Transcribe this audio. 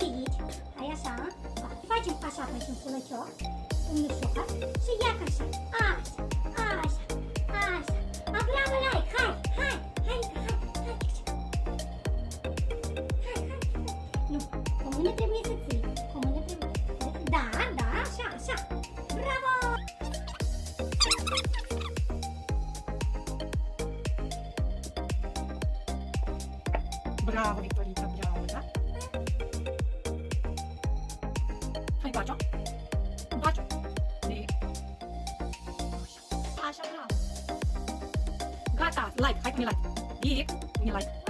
Aici, hai așa, facem așa, facem culăcioc, un ușor și ia ca așa, așa, așa, așa. Aplavă like, hai, nu, cu mână trebuie să ții, cu mână trebuie, da, așa, bravo! Bravo, Victorica, bravo, da? Hai, bacio. Bacio. Sì. Așa, bravo. Gata, like, hai pune like. Direct, pune like.